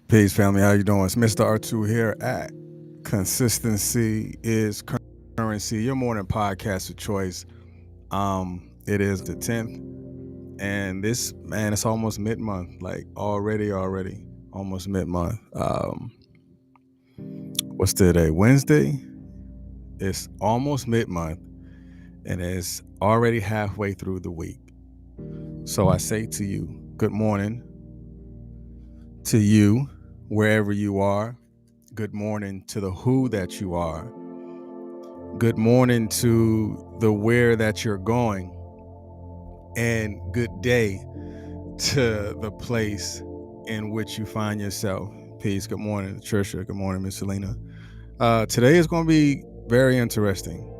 Peace, family. How you doing? It's Mr. R2 here at Consistency is Currency, your morning podcast of choice. It is the 10th, and this man, it's almost mid-month. Like already, almost mid-month. What's today? Wednesday. It's almost mid-month, and it's already halfway through the week. So I say to you, good morning to you, wherever you are. Good morning to the who that you are. Good morning to the where that you're going. And good day to the place in which you find yourself. Peace. Good morning, Trisha. Good morning, Miss Selena. Today is going to be very interesting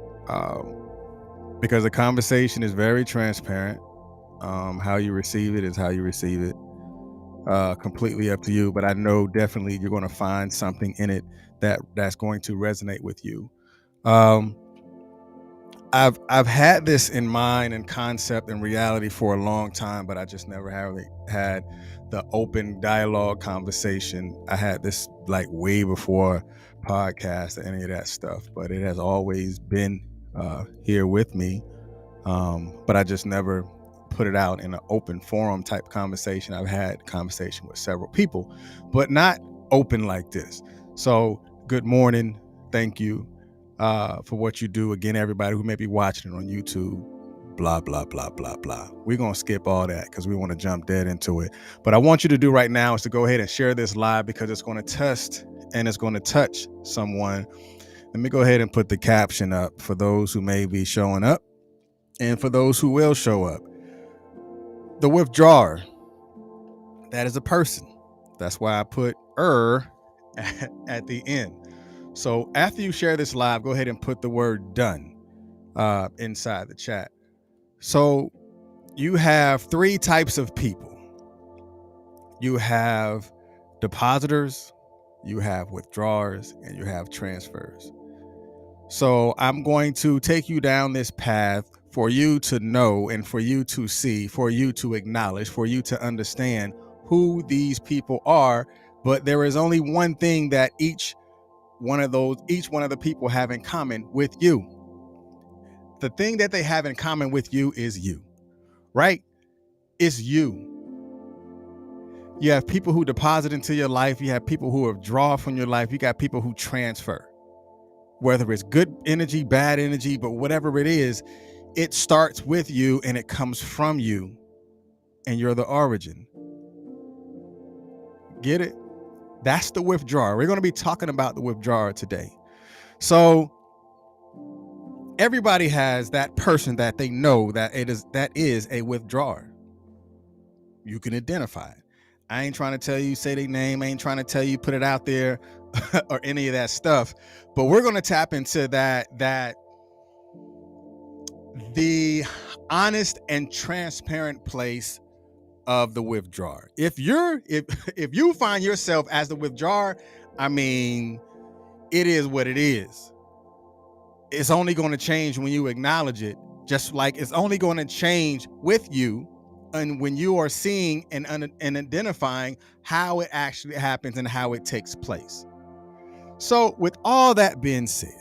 because the conversation is very transparent. How you receive it is how you receive it. Completely up to you, but I know definitely you're going to find something in it that's going to resonate with you. I've had this in mind and concept and reality for a long time, but I just never had the open dialogue conversation. I had this like way before podcast or any of that stuff, but it has always been here with me. But I just never put it out in an open forum type conversation. I've had conversation with several people, but not open like this. So good morning. Thank you for what you do. Again, everybody who may be watching it on YouTube, blah, blah, blah, blah, blah. We're going to skip all that because we want to jump dead into it. But I want you to do right now is to go ahead and share this live because it's going to test and it's going to touch someone. Let me go ahead and put the caption up for those who may be showing up and for those who will show up. The withdrawer, that is a person. That's why I put at the end. So after you share this live, go ahead and put the word done inside the chat. So you have three types of people. You have depositors, you have withdrawers, and you have transfers. So I'm going to take you down this path for you to know and for you to see, for you to acknowledge, for you to understand who these people are. But there is only one thing that each one of the people have in common with you. The thing that they have in common with you is you, right? It's you. You have people who deposit into your life. You have people who withdraw from your life. You got people who transfer, whether it's good energy, bad energy, but whatever it is, it starts with you and it comes from you and you're the origin. Get it? That's the withdrawer. We're going to be talking about the withdrawer today. So everybody has that person that they know that is a withdrawer. You can identify it. I ain't trying to tell you, say their name. I ain't trying to tell you, put it out there or any of that stuff. But we're going to tap into that the honest and transparent place of the withdrawer. If you find yourself as the withdrawer, I mean, it is what it is. It's only going to change when you acknowledge it, just like it's only going to change with you and when you are seeing and identifying how it actually happens and how it takes place. So with all that being said,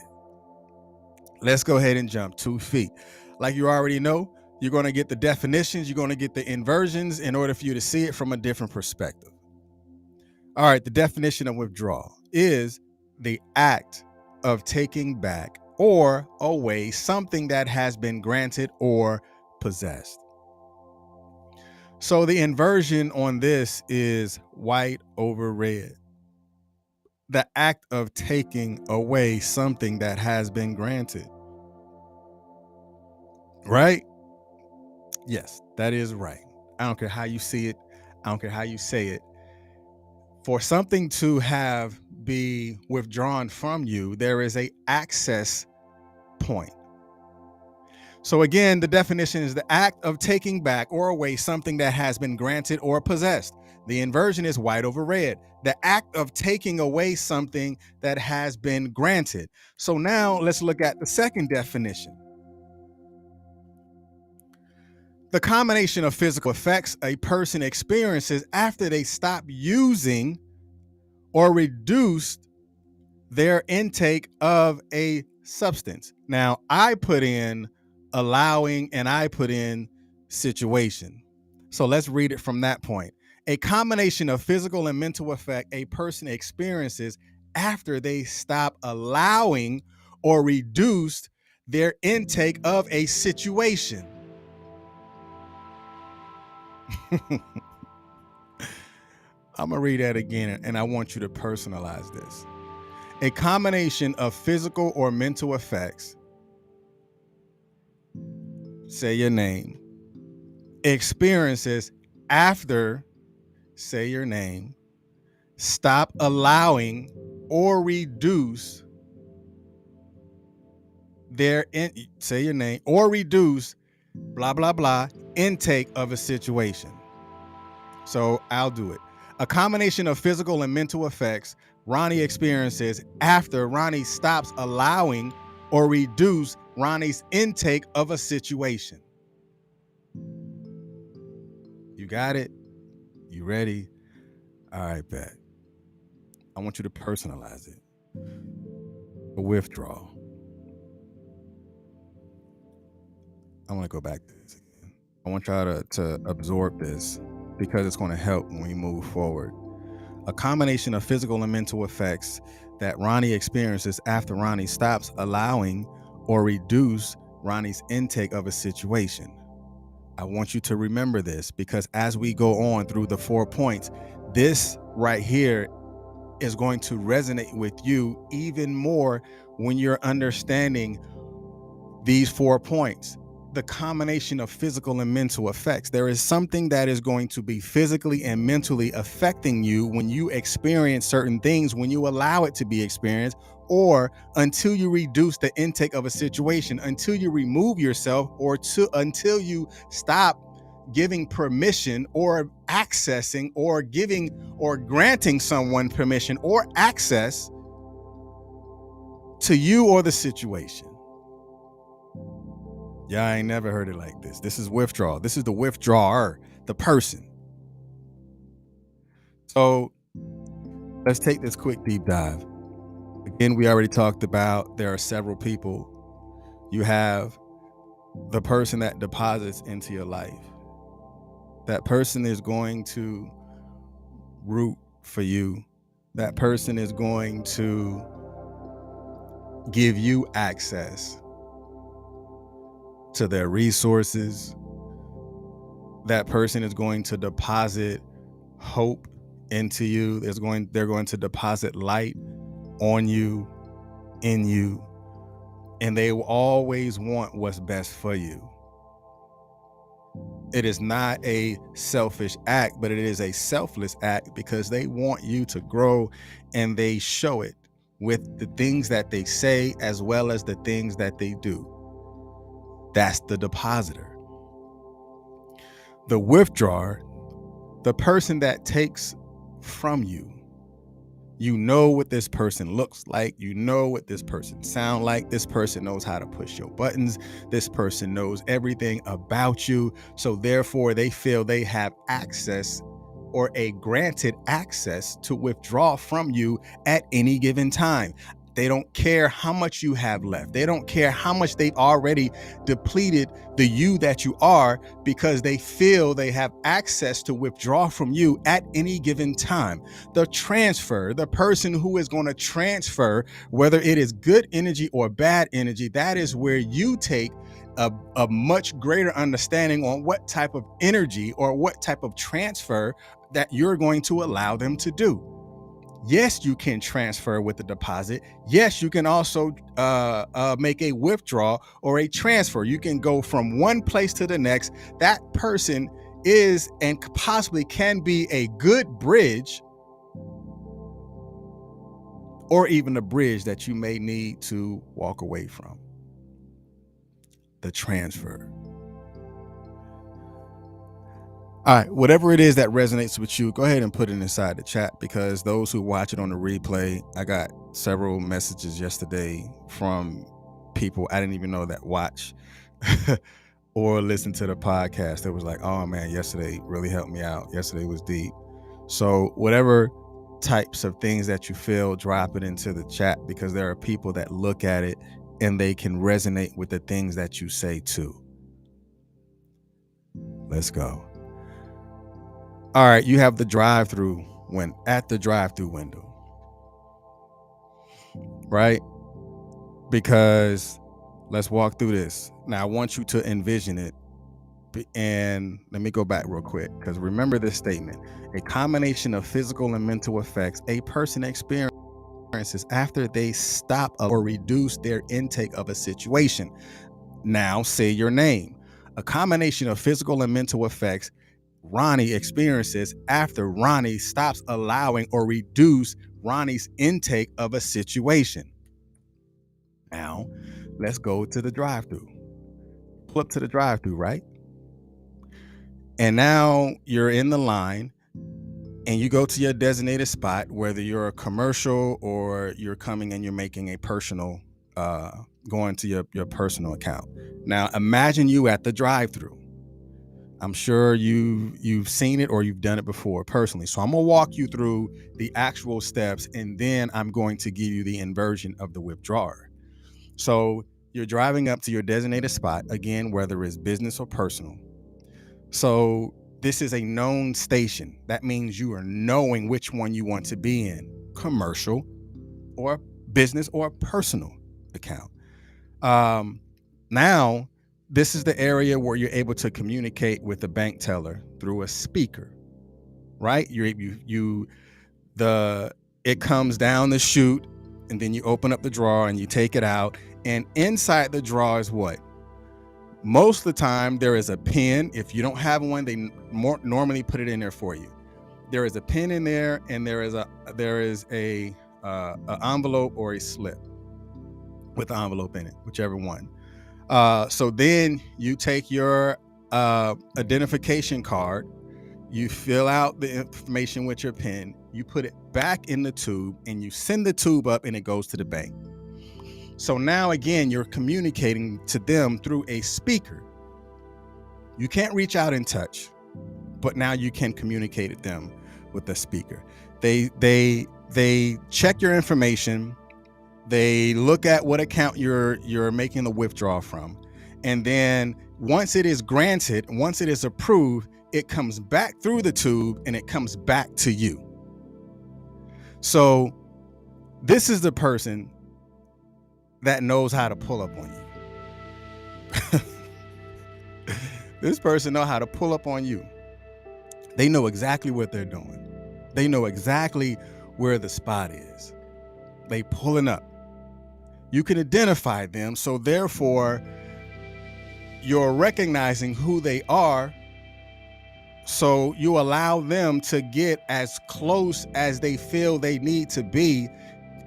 let's go ahead and jump 2 feet. Like you already know, you're going to get the definitions, you're going to get the inversions in order for you to see it from a different perspective. All right, the definition of withdrawal is the act of taking back or away something that has been granted or possessed. So the inversion on this is white over red. The act of taking away something that has been granted. Right? Yes, that is right. I don't care how you see it. I don't care how you say it. For something to be withdrawn from you, there is a access point. So again, the definition is the act of taking back or away something that has been granted or possessed. The inversion is white over red. The act of taking away something that has been granted. So now let's look at the second definition. The combination of physical effects a person experiences after they stop using or reduced their intake of a substance. Now, I put in allowing and I put in situation. So let's read it from that point. A combination of physical and mental effect a person experiences after they stop allowing or reduced their intake of a situation. I'm going to read that again, and I want you to personalize this. A combination of physical or mental effects, say your name, experiences after, say your name, stop allowing or reduce their, say your name, or reduce, blah, blah, blah, intake of a situation. So I'll do it. A combination of physical and mental effects Ronnie experiences after Ronnie stops allowing or reduce Ronnie's intake of a situation. You got it? You ready? All right, bet. I want you to personalize it. A withdrawal. I want to go back to this again. I want y'all to absorb this because it's going to help when we move forward. A combination of physical and mental effects that Ronnie experiences after Ronnie stops allowing or reduce Ronnie's intake of a situation. I want you to remember this because as we go on through the 4 points, this right here is going to resonate with you even more when you're understanding these 4 points. The combination of physical and mental effects. There is something that is going to be physically and mentally affecting you when you experience certain things, when you allow it to be experienced, or until you reduce the intake of a situation, until you remove yourself, or until you stop giving permission or accessing or giving or granting someone permission or access to you or the situation. Yeah, I ain't never heard it like this. This is withdrawal. This is the withdrawer, the person. So let's take this quick deep dive. Again, we already talked about there are several people. You have the person that deposits into your life. That person is going to root for you. That person is going to give you access to their resources. That person is going to deposit hope into you. They're going to deposit light on you, in you, and they will always want what's best for you. It is not a selfish act, but it is a selfless act because they want you to grow, and they show it with the things that they say as well as the things that they do. That's the depositor. The withdrawer, the person that takes from you. You know what this person looks like. You know what this person sounds like. This person knows how to push your buttons. This person knows everything about you. So therefore, they feel they have access or a granted access to withdraw from you at any given time. They don't care how much you have left. They don't care how much they've already depleted the you that you are, because they feel they have access to withdraw from you at any given time. The transfer, the person who is going to transfer, whether it is good energy or bad energy, that is where you take a much greater understanding on what type of energy or what type of transfer that you're going to allow them to do. Yes, you can transfer with the deposit. Yes, you can also make a withdrawal or a transfer. You can go from one place to the next. That person is and possibly can be a good bridge, or even a bridge that you may need to walk away from. The transfer. All right, whatever it is that resonates with you, go ahead and put it inside the chat, because those who watch it on the replay, I got several messages yesterday from people I didn't even know that watch or listen to the podcast. It was like, oh man, yesterday really helped me out. Yesterday was deep. So whatever types of things that you feel, drop it into the chat, because there are people that look at it and they can resonate with the things that you say too. Let's go. All right, you have the drive-through at the drive-through window, right? Because let's walk through this. Now I want you to envision it. And let me go back real quick, because remember this statement: a combination of physical and mental effects a person experiences after they stop or reduce their intake of a situation. Now say your name. A combination of physical and mental effects Ronnie experiences after Ronnie stops allowing or reduce Ronnie's intake of a situation. Now let's go to the drive-through. Pull up to the drive-through, right? And now you're in the line and you go to your designated spot, whether you're a commercial or you're coming and you're making a personal, going to your personal account. Now imagine you at the drive-through. I'm sure you've seen it or you've done it before personally. So I'm gonna walk you through the actual steps, and then I'm going to give you the inversion of the withdrawer. So you're driving up to your designated spot, again, whether it's business or personal. So this is a known station. That means you are knowing which one you want to be in, commercial or business or personal account. Now, this is the area where you're able to communicate with the bank teller through a speaker, right? It comes down the chute, and then you open up the drawer and you take it out, and inside the drawer is what? Most of the time there is a pen. If you don't have one, they normally put it in there for you. There is a pen in there, and there is a envelope or a slip with the envelope in it, whichever one. So then you take your identification card, you fill out the information with your pen, you put it back in the tube, and you send the tube up, and it goes to the bank. So now again, you're communicating to them through a speaker. You can't reach out and touch, but now you can communicate with them with the speaker. They check your information. They look at what account you're making the withdrawal from. And then once it is granted, once it is approved, it comes back through the tube and it comes back to you. So this is the person that knows how to pull up on you. This person knows how to pull up on you. They know exactly what they're doing. They know exactly where the spot is. They pulling up. You can identify them, so therefore you're recognizing who they are, so you allow them to get as close as they feel they need to be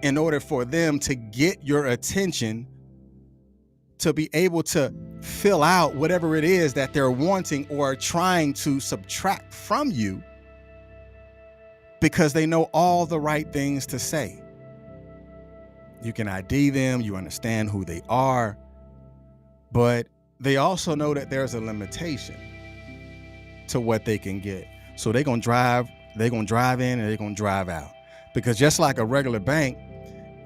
in order for them to get your attention, to be able to fill out whatever it is that they're wanting or trying to subtract from you, because they know all the right things to say. You can ID them, you understand who they are, but they also know that there's a limitation to what they can get. So they're gonna drive in and they're gonna drive out. Because just like a regular bank,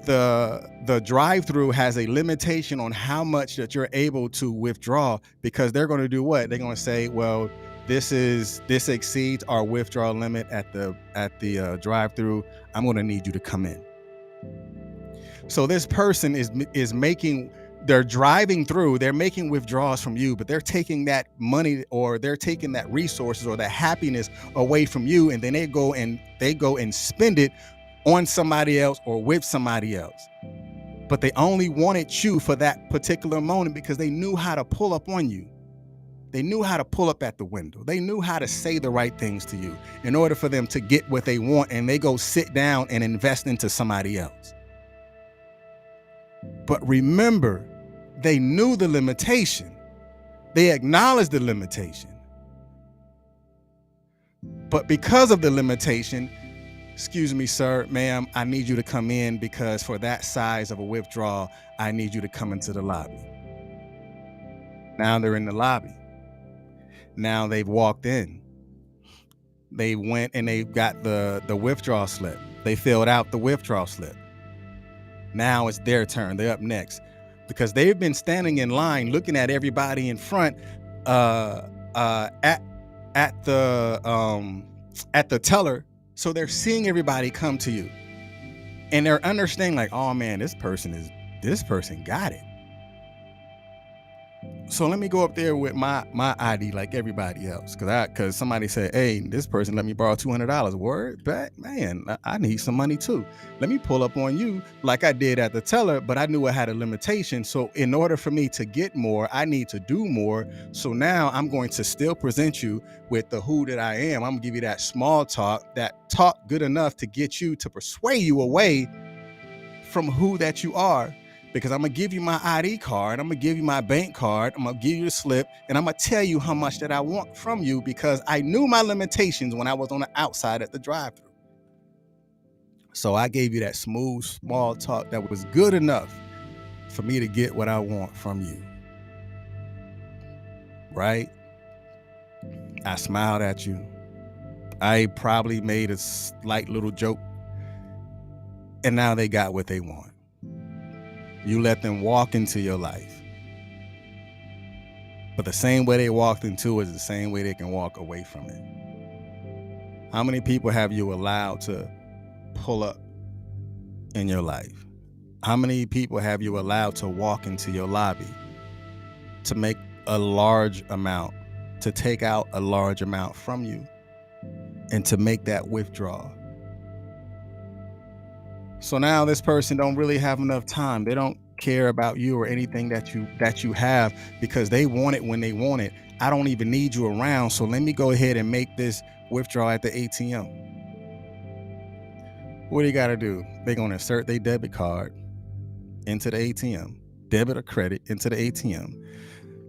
the drive-through has a limitation on how much that you're able to withdraw, because they're going to do what? They're going to say, well, this exceeds our withdrawal limit at the drive-through. I'm going to need you to come in. So this person is making, they're driving through, they're making withdrawals from you, but they're taking that money, or they're taking that resources or that happiness away from you, and then they go and spend it on somebody else or with somebody else. But they only wanted you for that particular moment because they knew how to pull up on you. They knew how to pull up at the window. They knew how to say the right things to you in order for them to get what they want, and they go sit down and invest into somebody else. But remember, they knew the limitation. They acknowledged the limitation. But because of the limitation, excuse me, sir, ma'am, I need you to come in, because for that size of a withdrawal, I need you to come into the lobby. Now they're in the lobby. Now they've walked in. They went and they got the withdrawal slip. They filled out the withdrawal slip. Now it's their turn. They're up next because they've been standing in line looking at everybody in front at the teller. So they're seeing everybody come to you, and they're understanding like, oh man, this person got it. So let me go up there with my ID like everybody else, because somebody said, hey, this person let me borrow $200. Word back, man, I need some money too. Let me pull up on you like I did at the teller, but I knew I had a limitation. So in order for me to get more, I need to do more. So now I'm going to still present you with the who that I am. I'm gonna give you that small talk, that talk good enough to get you to persuade you away from who that you are. Because I'm gonna give you my ID card, I'm gonna give you my bank card, I'm gonna give you the slip, and I'm gonna tell you how much that I want from you, because I knew my limitations when I was on the outside at the drive-thru. So I gave you that smooth, small talk that was good enough for me to get what I want from you. Right? I smiled at you. I probably made a slight little joke, and now they got what they want. You let them walk into your life. But the same way they walked into it is the same way they can walk away from it. How many people have you allowed to pull up in your life? How many people have you allowed to walk into your lobby to make a large amount, to take out a large amount from you, and to make that withdrawal? So now this person don't really have enough time. They don't care about you or anything that you have, because they want it when they want it. I don't even need you around, so let me go ahead and make this withdrawal at the ATM. What do you got to do? They're going to insert their debit card into the ATM, debit or credit into the ATM.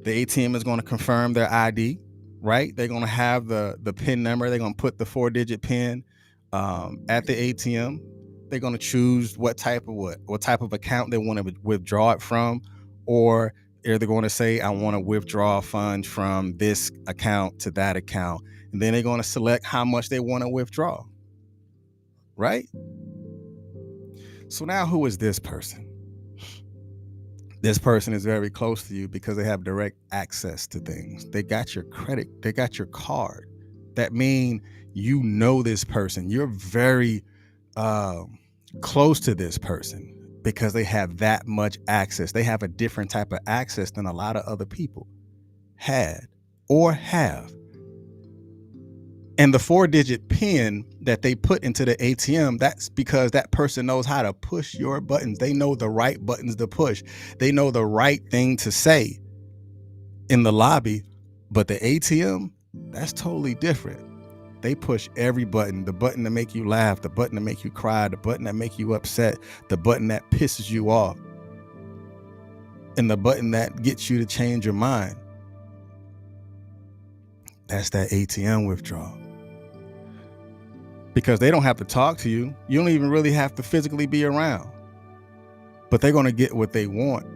The ATM is going to confirm their ID, right? They're going to have the PIN number. They're going to put the 4-digit PIN at the ATM. They're going to choose what type of account they want to withdraw it from, or they're going to say, I want to withdraw funds from this account to that account. And then they're going to select how much they want to withdraw, right? So now who is this person? This person is very close to you because they have direct access to things. They got your credit. They got your card. That means you know this person. You're very close to this person because they have that much access. They have a different type of access than a lot of other people had or have. And the 4-digit PIN that they put into the ATM, that's because that person knows how to push your buttons. They know the right buttons to push. They know the right thing to say in the lobby. But the ATM, that's totally different. They push every button, the button to make you laugh, the button to make you cry, the button that make you upset, the button that pisses you off, and the button that gets you to change your mind. That's that ATM withdrawal. Because they don't have to talk to you. You don't even really have to physically be around. But they're going to get what they want.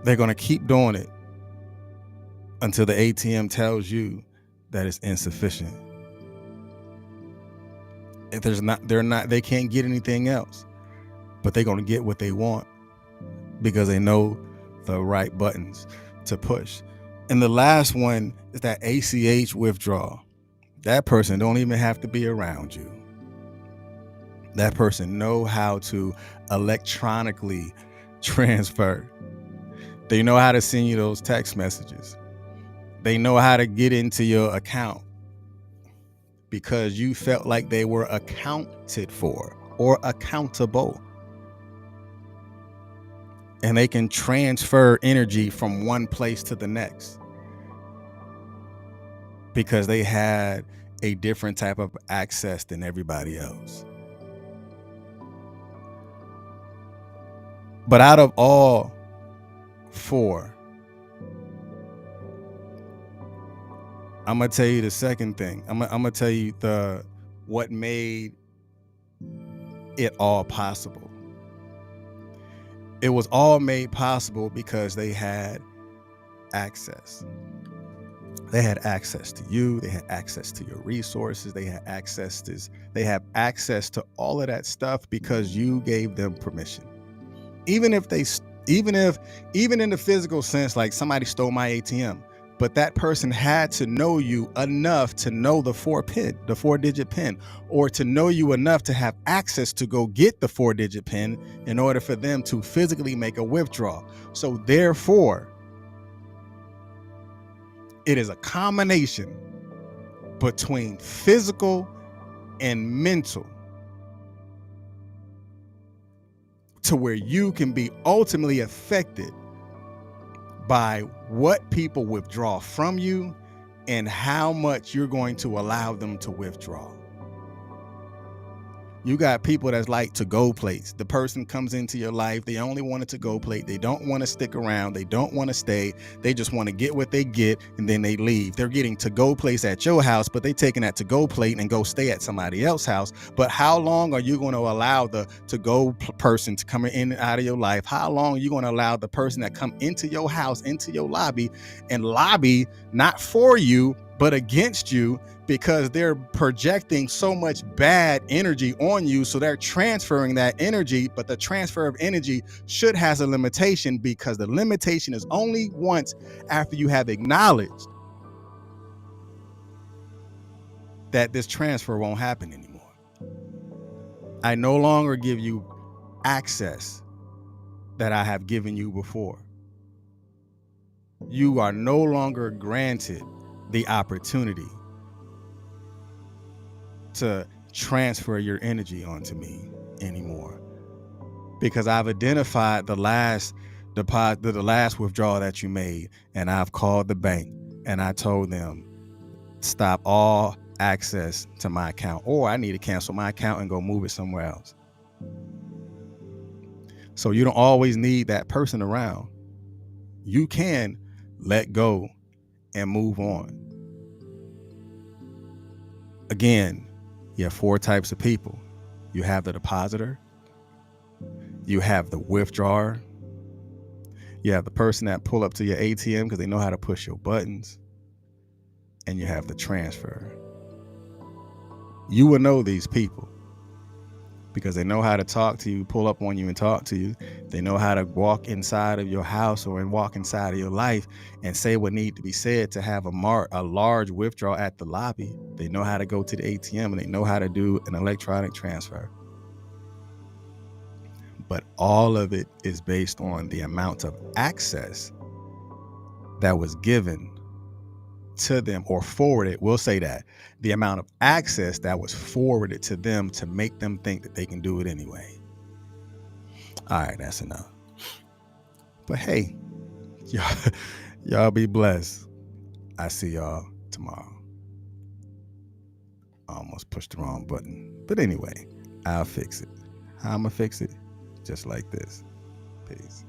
They're going to keep doing it until the ATM tells you that it's insufficient. If they can't get anything else, but they're going to get what they want because they know the right buttons to push. And the last one is that ACH withdrawal. That person don't even have to be around you. That person know how to electronically transfer. They know how to send you those text messages. They know how to get into your account because you felt like they were accounted for or accountable. And they can transfer energy from one place to the next because they had a different type of access than everybody else. But out of all four, I'm gonna tell you the second thing. I'm gonna tell you what made it all possible. It was all made possible because they had access. They had access to you. They had access to your resources. They have access to all of that stuff because you gave them permission. Even if even in the physical sense, like somebody stole my ATM, but that person had to know you enough to know the 4-digit pin, or to know you enough to have access to go get the 4-digit pin in order for them to physically make a withdrawal. So therefore, it is a combination between physical and mental to where you can be ultimately affected by what people withdraw from you and how much you're going to allow them to withdraw. You got people that's like to-go plates. The person comes into your life, they only want a to-go plate. They don't want to stick around. They don't want to stay. They just want to get what they get and then they leave. They're getting to-go plates at your house, but they taking that to-go plate and go stay at somebody else's house. But how long are you going to allow the to-go person to come in and out of your life? How long are you going to allow the person that come into your house, into your lobby, and lobby not for you, but against you, because they're projecting so much bad energy on you, so they're transferring that energy, but the transfer of energy should has a limitation, because the limitation is only once after you have acknowledged that this transfer won't happen anymore. I no longer give you access that I have given you before. You are no longer granted the opportunity to transfer your energy onto me anymore, because I've identified the last deposit, the last withdrawal that you made, and I've called the bank and I told them stop all access to my account, or I need to cancel my account and go move it somewhere else. So you don't always need that person around. You can let go and move on. Again, you have 4 types of people. You have the depositor, you have the withdrawer, you have the person that pull up to your ATM because they know how to push your buttons, and you have the transfer. You will know these people because they know how to talk to you, pull up on you and talk to you. They know how to walk inside of your house or walk inside of your life and say what needs to be said to have a large withdrawal at the lobby. They know how to go to the ATM and they know how to do an electronic transfer. But all of it is based on the amount of access that was given to them or forwarded. We'll say that the amount of access that was forwarded to them to make them think that they can do it anyway. All right, that's enough. But hey, y'all be blessed. I see y'all tomorrow. I almost pushed the wrong button. But anyway, I'll fix it. How I'm gonna fix it? Just like this. Peace.